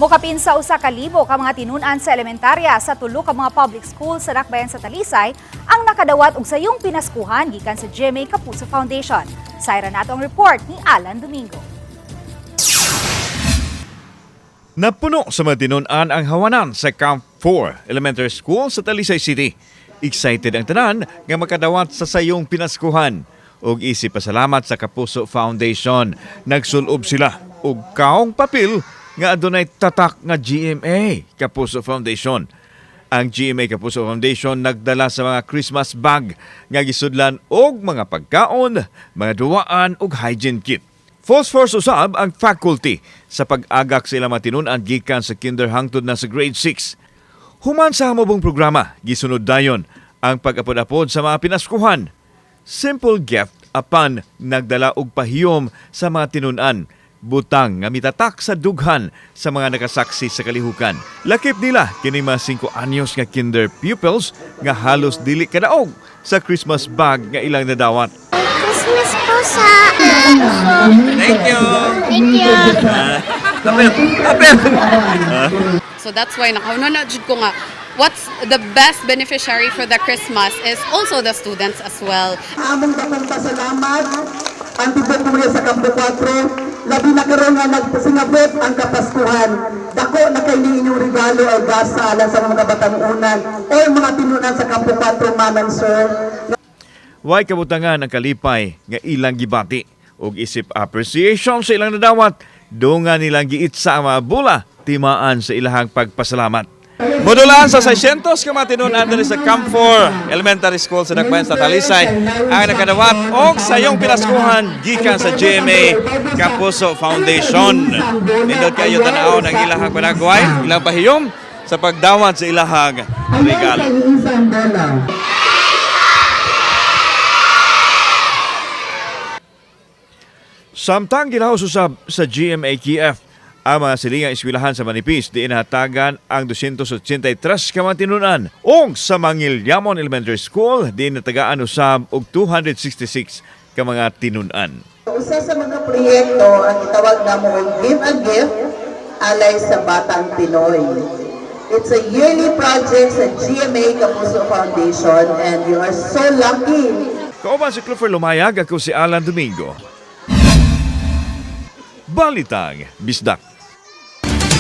Mukapin sa usa ka libo ka mga tinun-an sa elementarya sa tulo ka mga public school sa Dakbayan sa Talisay ang nakadawat og sayong pinaskuhan gikan sa GMA Kapuso Foundation. Sayra nato ang report ni Alan Domingo. Napuno sa mga tinun-an ang hawanan sa Camp 4 Elementary School sa Talisay City. Excited ang tanan nga makadawat sa sayong pinaskuhan. Og isip pasalamat sa Kapuso Foundation. Nagsulob sila og kaong papel nga adunay tatak nga GMA Kapuso Foundation. Ang GMA Kapuso Foundation nagdala sa mga Christmas bag nga gisudlan og mga pagkaon, mga duwaan ug hygiene kit. Phosphorus usab ang faculty sa pag-agak sa ilang matinun-an gikan sa kinder hangtod na sa grade 6. Human sa hamubong programa, gisunod dayon ang pag-apod-apod sa mga pinaskuhan. Simple gift apan nagdala og pahiyom sa mga tinun-an. Butang nga mitatak sa dughan sa mga nakasaksi sa kalihukan. Lakip nila kini mga 5 anyos nga kinder pupils nga halos dili kadaog sa Christmas bag nga ilang nadawat. Christmas po sa... Thank you! Thank you! So that's why nakaunan na jud ko nga what's the best beneficiary for the Christmas is also the students as well. Among dakong pasalamat ang tibok mo sa Campo 4, labi na karon nga nagpasingabot ang Kapaskuhan. Dako na kay inyong regalo ay gasa alang sa mga kabataan-unan o mga tinunan sa Campo 4 manang sir. Way kabutangan ang kalipay nga ilang gibati ug isip appreciation sa ilang nadawat. Dunga nilang giitsa ang mga bula timaan sa ilahang pagpasalamat. Modulaan sa 600 ka matinunan diri sa Camp 4 Elementary School sa Dakbayan sa Talisay ang nakadawat og sayong pinaskuhan gikan sa GMA Kapuso Foundation. Nindot kayo tan-aw ng ilahang panagway, ilang pahiyom sa pagdawat sa ilahang regalo. Samtang ginahos usab sa GMA KF ang mga silingang eskwelahan sa Manipis di inahatagan ang 283 ka mga tinunan o sa Mangilyamon Elementary School di natagaan usab og 266 ka mga tinunan. Usa sa mga proyekto ang itawag namo og Give a Gift alay sa Batang Pinoy. It's a yearly project sa GMA Kapuso Foundation and you are so lucky. Kauban si Clifford Lumayag, ako si Alan Domingo. Balitang Bisdak.